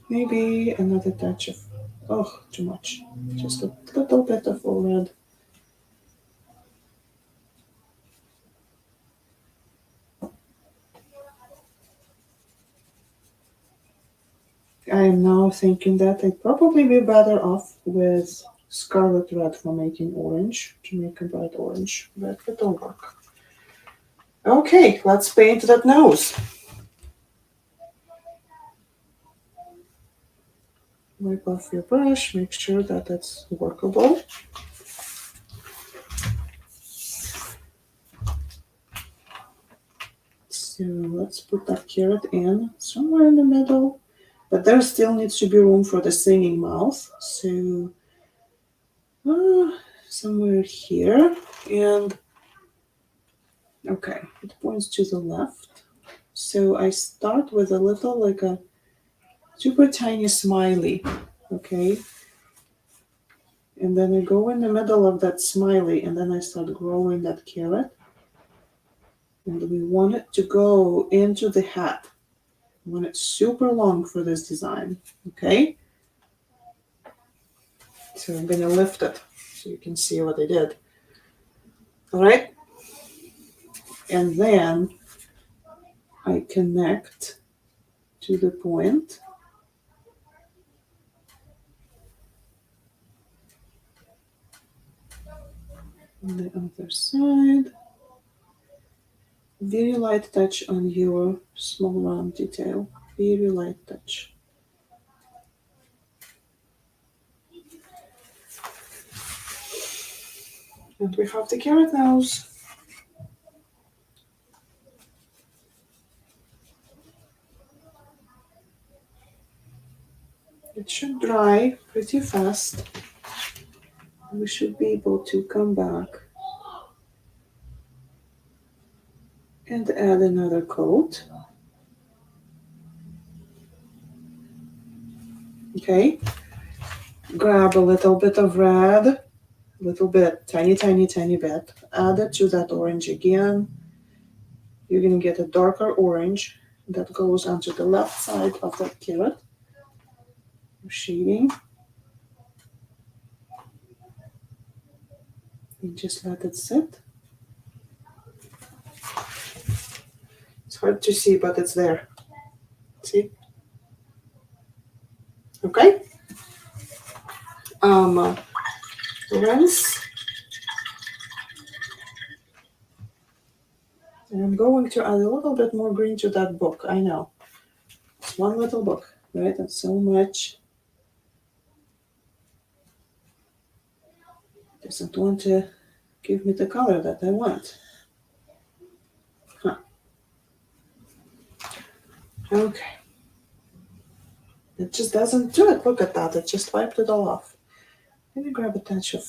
Maybe another touch of, oh, too much. Just a little bit of red. I am now thinking that I'd probably be better off with scarlet red for making orange, to make a bright orange, but it'll work. Okay, let's paint that nose. Wipe off your brush, make sure that it's workable. So let's put that carrot in somewhere in the middle, but there still needs to be room for the singing mouth. So somewhere here, and okay, it points to the left. So I start with a little, like a super tiny smiley, okay? And then I go in the middle of that smiley, and then I start growing that carrot. And we want it to go into the hat. We want it super long for this design, okay? So I'm gonna lift it so you can see what I did. All right? And then I connect to the point. On the other side. Very light touch on your small round detail. Very light touch. And we have the carrot nose. It should dry pretty fast. We should be able to come back and add another coat. Okay. Grab a little bit of red, a little bit, tiny, tiny, tiny bit. Add it to that orange again. You're gonna get a darker orange that goes onto the left side of that carrot. Shading. You just let it sit. It's hard to see, but it's there. See? Okay. Rinse. And I'm going to add a little bit more green to that book. I know. It's one little book, right? That's so much. Doesn't want to give me the color that I want. Huh. Okay. It just doesn't do it. Look at that. It just wiped it all off. Let me grab a touch of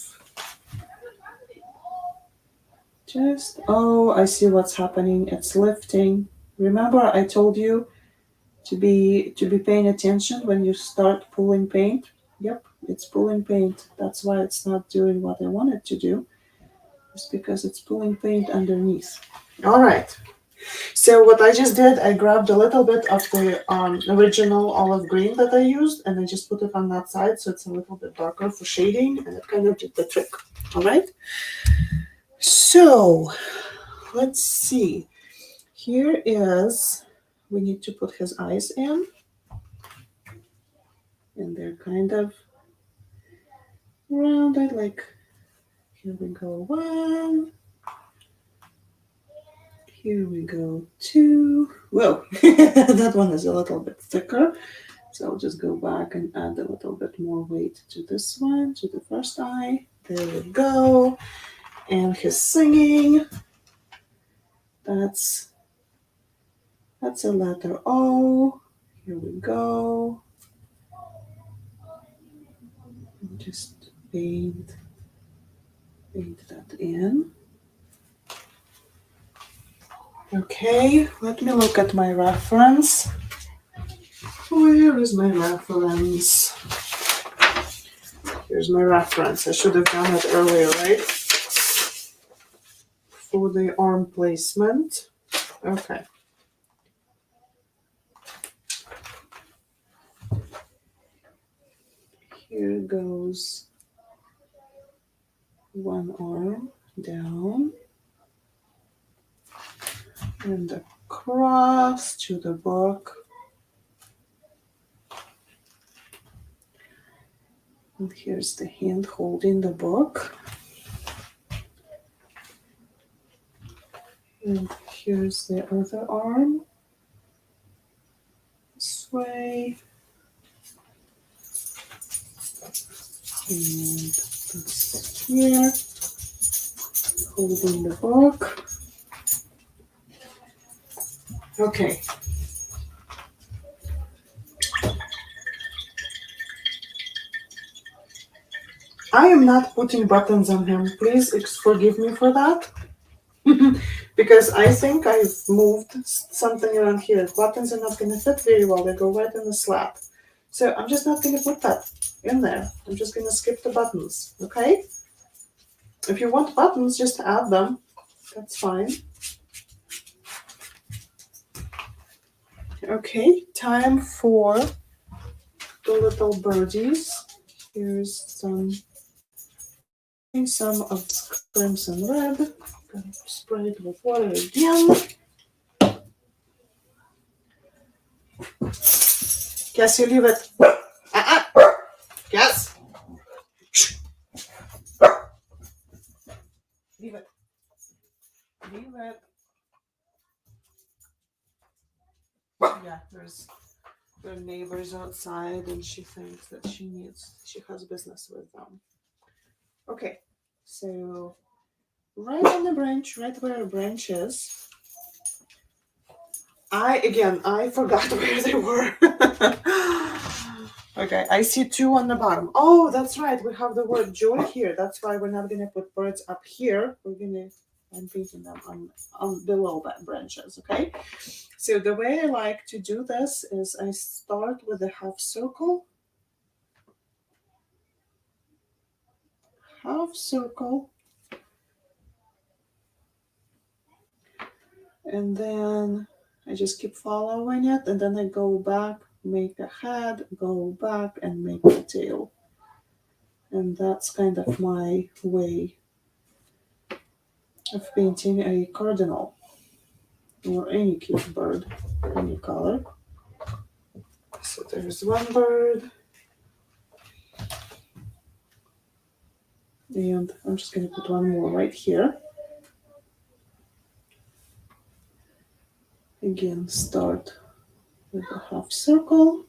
oh, I see what's happening. It's lifting. Remember I told you to be paying attention when you start pulling paint? Yep, it's pulling paint. That's why it's not doing what I want it to do. It's because it's pulling paint underneath. All right. So what I just did, I grabbed a little bit of the original olive green that I used, and I just put it on that side so it's a little bit darker for shading, and it kind of did the trick. All right. So let's see. Here is, we need to put his eyes in, and they're kind of rounded, like, here we go, one. Here we go, two. Whoa, that one is a little bit thicker. So I'll just go back and add a little bit more weight to this one, to the first eye. There we go. And his singing. That's a letter O. Here we go. Just paint that in. Okay, let me look at my reference. Where is my reference? Here's my reference. I should have done it earlier, right? For the arm placement. Okay. Here goes one arm down and across to the book. And here's the hand holding the book. And here's the other arm. This way. And that's here. Holding the book. Okay. I am not putting buttons on him. Please forgive me for that. Because I think I've moved something around here. Buttons are not going to fit very well. They go right in the slap. So I'm just not going to put that in there. I'm just going to skip the buttons. Okay? If you want buttons, just add them. That's fine. Okay, time for the little birdies. Here's some of this crimson red. Gonna spray it with water again. Guess you leave it. Guess. Leave it. Leave it. Yeah, there are neighbors outside, and she thinks that she has business with them. Okay, so right on the branch, right where a branch is. I forgot where they were. Okay, I see two on the bottom. Oh, that's right. We have the word joy here. That's why we're not gonna put birds up here. I'm painting them on below that branches. Okay. So the way I like to do this is I start with a half circle, and then I just keep following it, and then I go back, make a head, go back, and make the tail. And that's kind of my way of painting a cardinal or any cute bird, any color. So there's one bird, and I'm just going to put one more right here. Again, start with a half circle.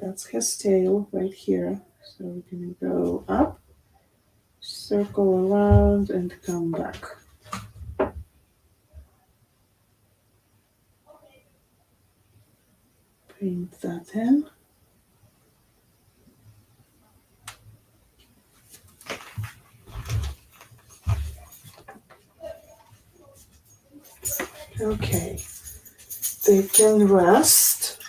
That's his tail right here. So we're going to go up, circle around, and come back. Paint that in. Okay, they can rest.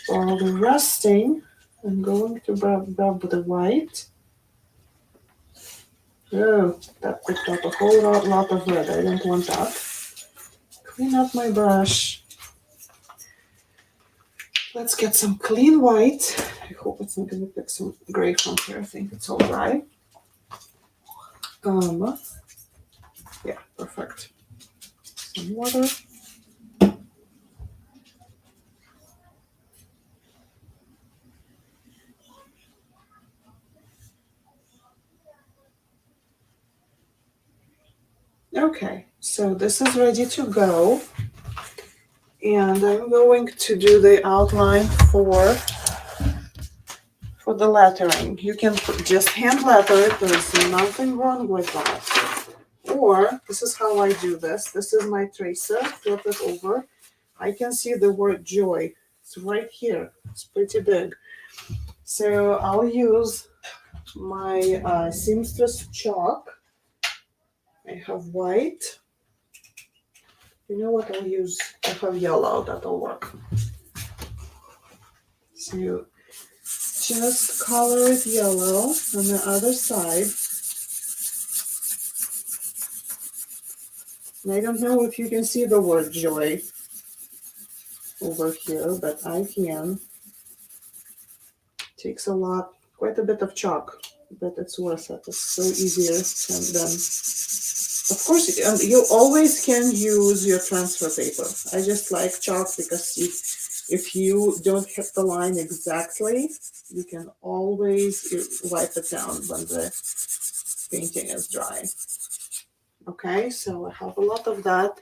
While they're resting, I'm going to rub the white. Oh, that picked up a whole lot of red. I don't want that. Clean up my brush. Let's get some clean white. I hope it's not going to pick some gray from here. I think it's all dry. Yeah, perfect. Some water. Okay, so this is ready to go. And I'm going to do the outline for the lettering. You can just hand letter it. There's nothing wrong with that. Or this is how I do this. This is my tracer. Flip it over. I can see the word joy. It's right here. It's pretty big. So I'll use my seamstress chalk. I have white. You know what I'll use? I have yellow. That'll work. So just color it yellow on the other side. And I don't know if you can see the word joy over here, but I can. Takes quite a bit of chalk, but it's worth it. It's so easier than, of course, you always can use your transfer paper. I just like chalk because if you don't hit the line exactly, you can always wipe it down when the painting is dry. Okay, so I have a lot of that.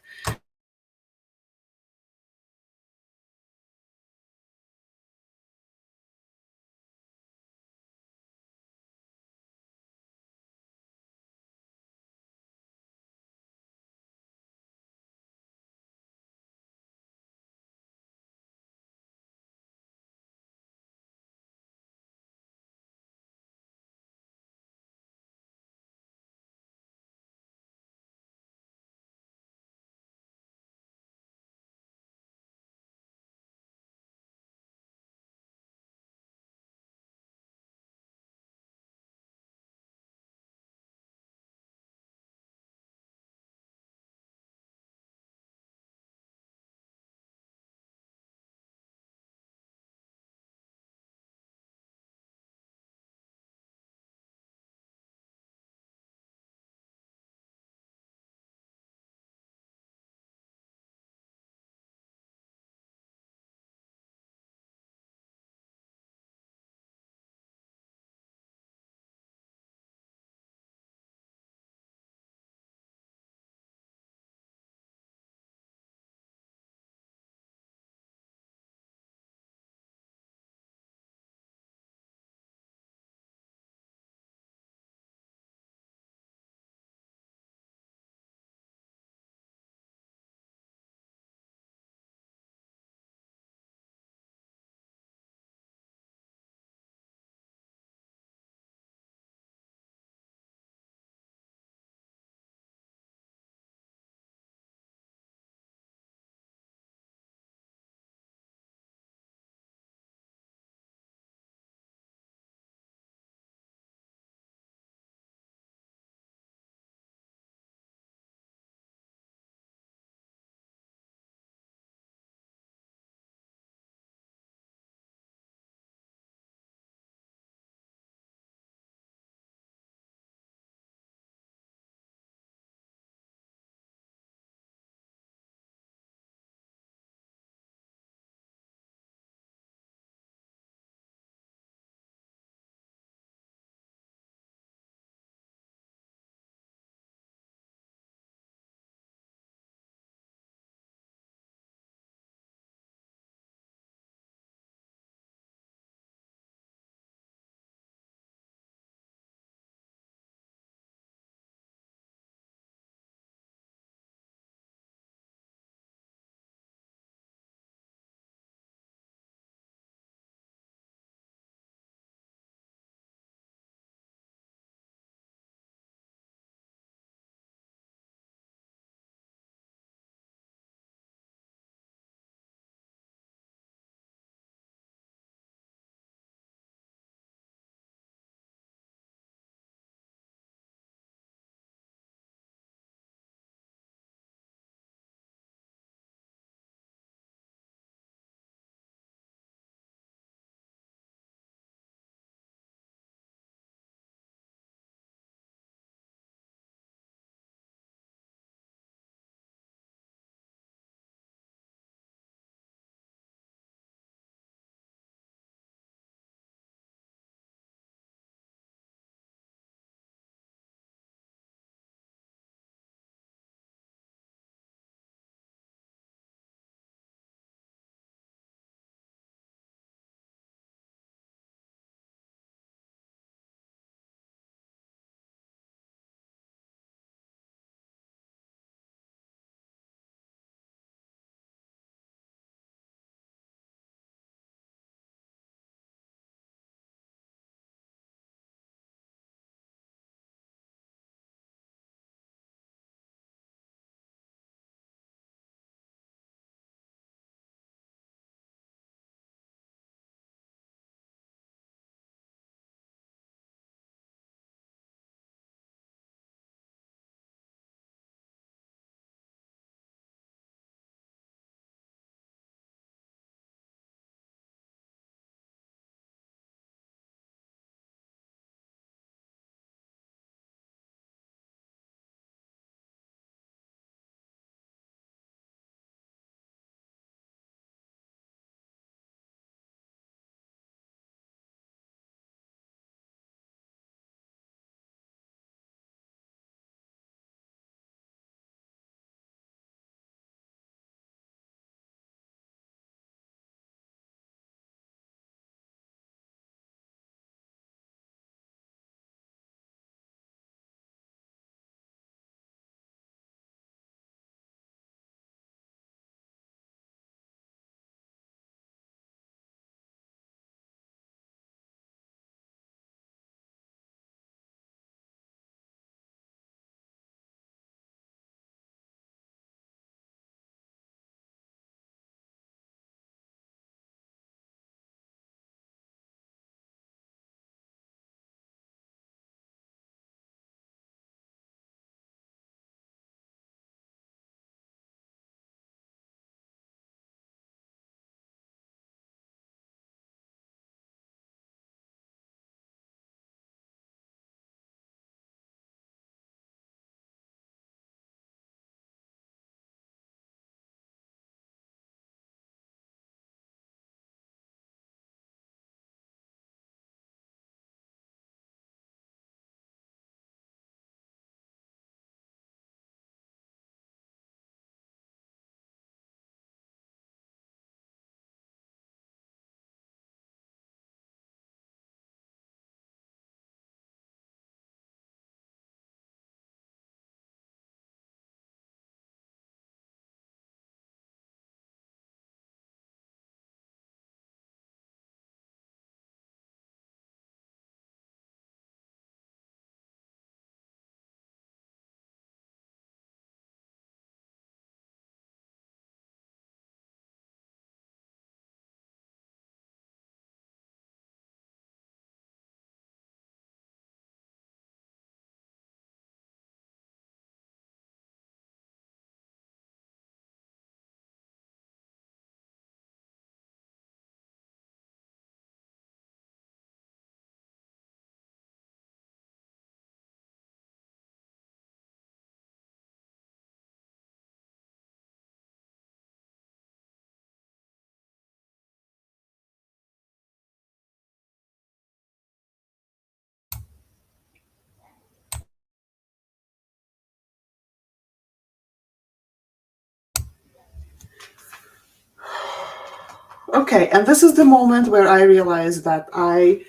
Okay, and this is the moment where I realized that I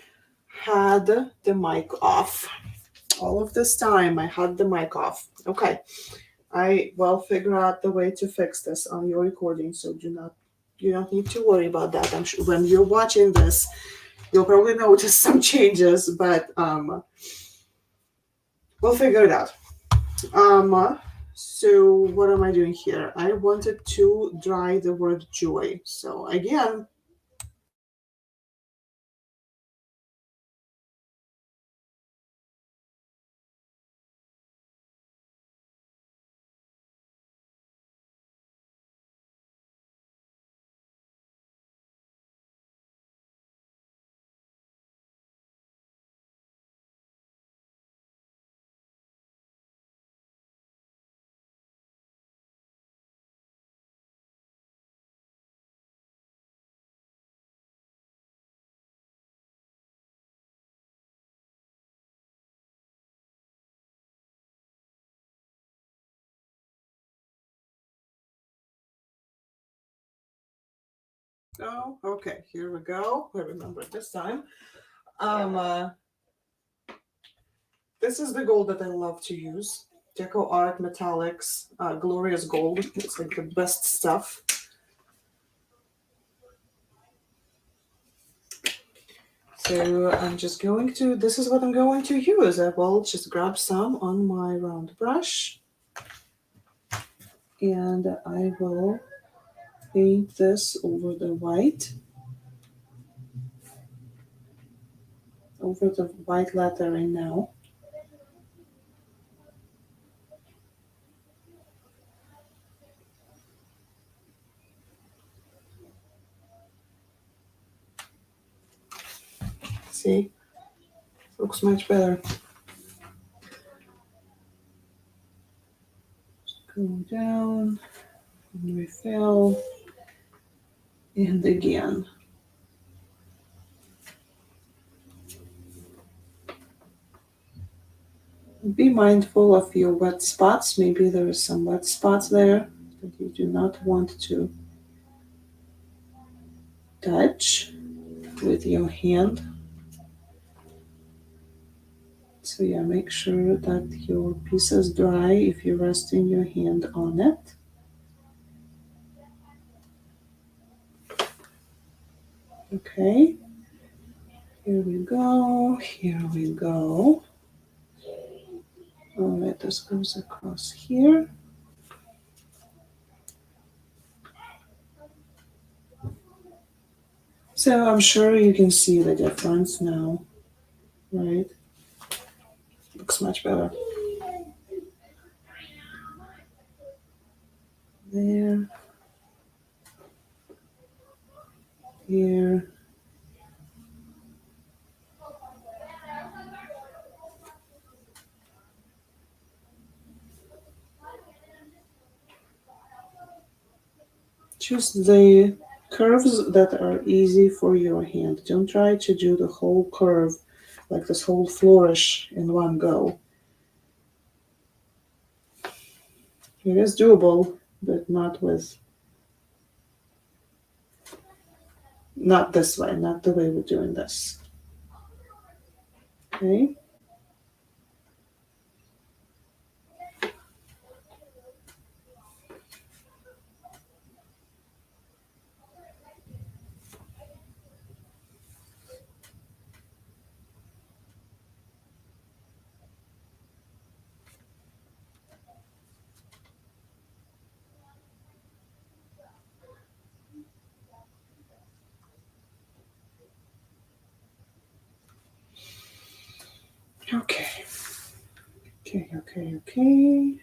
had the mic off. All of this time, I had the mic off. Okay, I will figure out the way to fix this on your recording, so you don't need to worry about that. I'm sure when you're watching this, you'll probably notice some changes, but we'll figure it out. So what am I doing here? I wanted to dry the word joy. So again, oh, okay, here we go. I remember it this time. Um, uh, this is the gold that I love to use. Deco Art Metallics, Glorious Gold. It's like the best stuff. So I'm just going to, this is what I'm going to use. I will just grab some on my round brush and I will paint this over the white lettering now. See, looks much better. Go down and refill, and again. Be mindful of your wet spots. Maybe there is some wet spots there that you do not want to touch with your hand. So yeah, make sure that your piece is dry if you're resting your hand on it. Okay, here we go, here we go. All right, this goes across here. So I'm sure you can see the difference now, right? Looks much better. There, here. Choose the curves that are easy for your hand. Don't try to do the whole curve, like this whole flourish in one go. It is doable, but not this way, not the way we're doing this. Okay. Okay. Okay. Okay.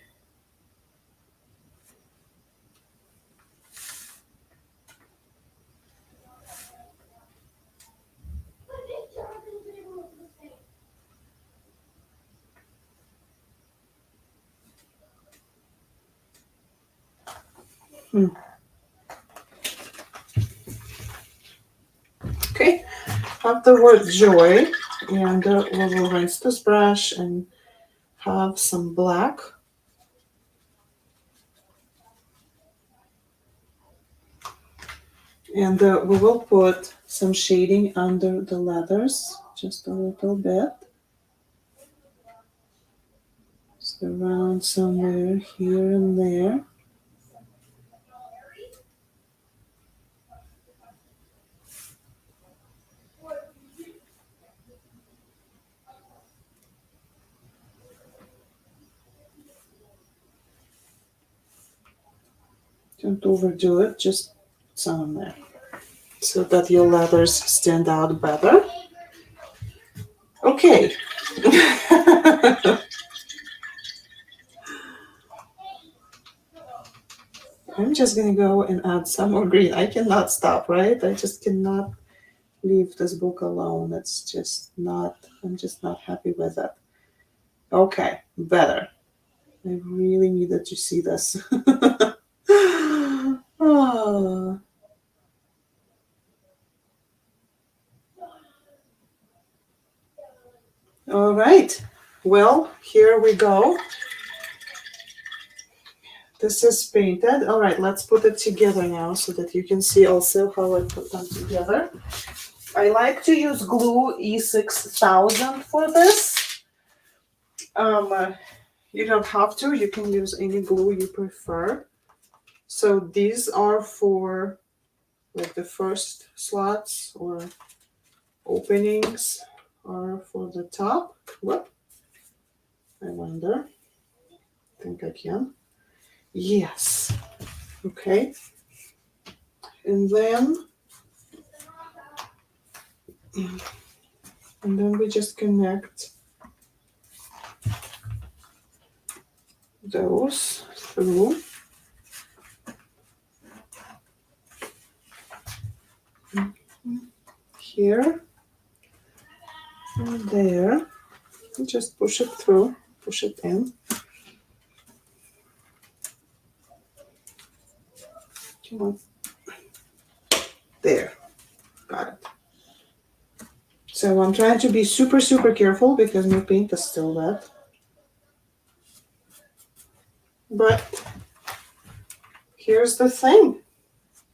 Have the word joy, and we will rinse this brush and have some black. And we will put some shading under the letters, just a little bit. Just around somewhere here and there. Don't overdo it, just some there. So that your letters stand out better. Okay. I'm just gonna go and add some more green. I cannot stop, right? I just cannot leave this book alone. It's just not, I'm just not happy with it. Okay, better. I really needed to see this. Ah. All right. Well, here we go. This is painted. All right, let's put it together now so that you can see also how I put them together. I like to use glue E6000 for this. You don't have to. You can use any glue you prefer. So these are for like the first slots or openings are for the top. What? I wonder. I think I can. Yes. Okay. And then we just connect those through. Here and there. And just push it through, push it in. Come on. There. Got it. So I'm trying to be super, super careful because my paint is still wet. But here's the thing,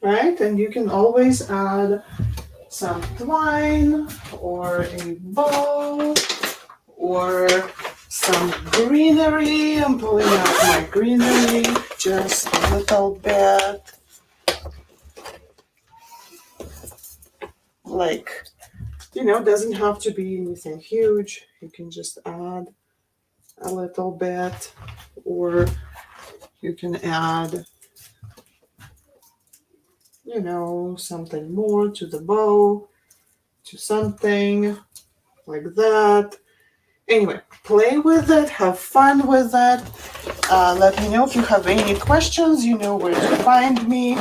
right? And you can always add some twine or a bow or some greenery. I'm pulling out my greenery just a little bit. Like, doesn't have to be anything huge. You can just add a little bit, or you can add, something more to the bow, to something like that. Anyway, play with it, have fun with it. Let me know if you have any questions. You know where to find me.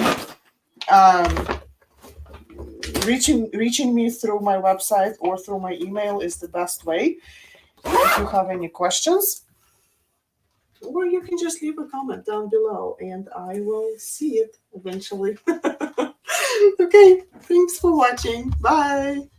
Reaching me through my website or through my email is the best way. If you have any questions, or you can just leave a comment down below and I will see it eventually. Okay, thanks for watching. Bye.